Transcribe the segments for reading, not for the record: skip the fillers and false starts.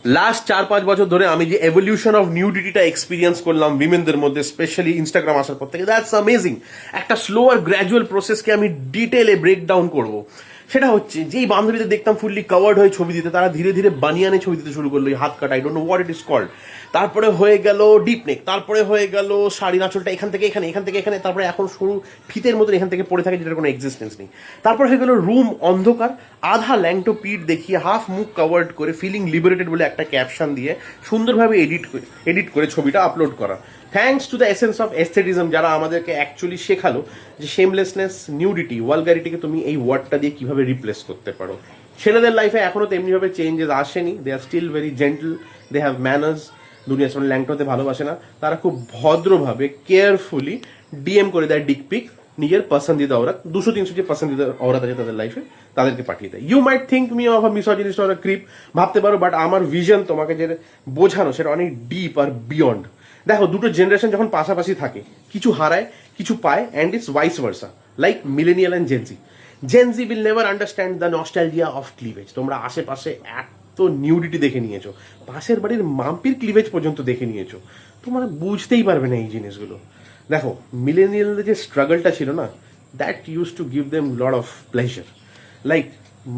Last 4-5 বছর ধরে আমি যে এভলিউশন অফ নিউডিটিটা এক্সপিরিয়েন্স করলাম উইমেনদের মধ্যে, স্পেশালি ইনস্টাগ্রাম আসার পর থেকে, দ্যাটস অ্যামেজিং। একটা স্লো আর গ্র্যাজুয়াল প্রসেসকে আমি ডিটেলে ব্রেকডাউন করবো। সেটা হচ্ছে যেই বান্ধবীদের দেখতাম ফুললি কভার্ড হয়ে ছবি দিতে, তারা ধীরে ধীরে বানিয়ানে ছবি দিতে শুরু করলো, হাত কাটা, I don't know what it is called. তারপরে হয়ে গেল ডিপ নেক, তারপরে হয়ে গেল শাড়ির আঁচলটা এখান থেকে এখানে, এখান থেকে এখানে, তারপরে এখন সরু ফিতের মতন এখান থেকে পড়ে থাকে, যেটার কোনো এক্সিস্টেন্স নেই। তারপর হয়ে গেল রুম অন্ধকার, আধা ল্যাংটো পিঠ দেখিয়ে হাফ মুখ কভার্ড করে ফিলিং লিবারেটেড বলে একটা ক্যাপশন দিয়ে সুন্দরভাবে এডিট করে ছবিটা আপলোড করা। Thanks to the essence of aestheticism, যারা আমাদেরকে অ্যাকচুয়ালি শেখালো যে শেমলেসনেস, নিউডিটি, ওয়ালগারিটিকে তুমি এই ওয়ার্ডটা দিয়ে কীভাবে রিপ্লেস করতে পারো। ছেলেদের লাইফে এখনও তেমনিভাবে চেঞ্জেস আসেনি, they are still very gentle, they have manners. দুনিয়া সামনে ল্যাংটোতে ভালোবাসে না, তারা খুব ভদ্রভাবে কেয়ারফুলি ডিএম করে দেয় ডিক পিক নিজের পছন্দিদা औरत, 200-300 যে পছন্দিদা औरत আছে তাদের লাইফে, তাদেরকে পাঠিয়ে দেয়। You might think me of a misogynist or a creep, ভাবতে পারো, বাট আমার ভিশন তোমাকে যে বোঝানো সেটা অনেক ডিপ আর বিয়ন্ড। দেখো, দুটো জেনারেশন যখন পাশাপাশি থাকে, কিছু হারায় কিছু পায়, and it's vice versa, like millennial and Gen Z. Gen Z will never understand the nostalgia of cleavage. তোমরা আশেপাশে তো নিউডিটি দেখে নিয়েছো, পাশের বাড়ির মাম্পির ক্লিভেজ পর্যন্ত দেখে নিয়েছো, তোমরা বুঝতেই পারবে না এই জিনিসগুলো। দেখো, মিলেনিয়ালদের যে স্ট্রাগলটা ছিল না, that use to give them lot of pleasure. Like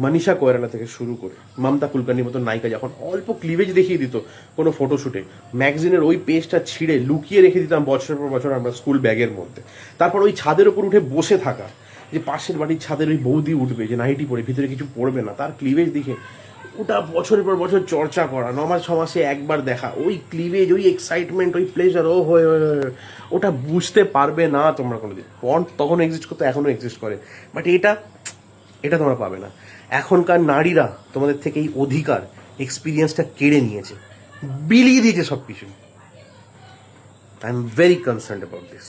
Manisha Koirala থেকে শুরু করে মমতা কুলকার্নির মতো নায়িকা যখন অল্প ক্লিভেজ দেখিয়ে দিত কোনো ফটোশ্যুটে, ম্যাগাজিনের ওই পেজটা ছিঁড়ে লুকিয়ে রেখে দিতাম বছরের পর বছর আমরা স্কুল ব্যাগের মধ্যে। তারপর ওই ছাদের ওপর উঠে বসে থাকা, যে পাশের বাড়ির ছাদের ওই বৌদি উঠবে, যে নাইটি পরে ভিতরে কিছু পড়বে না, তার ক্লিভেজ দেখে ওটা বছরের পর বছর চর্চা করা, 9 মাস 6 মাসে একবার দেখা, ওই ক্লিভেজ, ওই এক্সাইটমেন্ট, ওই প্লেজার, ও হয়ে ওটা বুঝতে পারবে না তোমরা কোনোদিন। পর্ন তখন এক্সিস্ট করতে, এখনও এক্সিস্ট করে, বাট এটা তোমরা পাবে না। এখনকার নারীরা তোমাদের থেকে এই অধিকার, এক্সপিরিয়েন্সটা কেড়ে নিয়েছে, বিলিয়ে দিয়েছে সব কিছু। I am very concerned about this.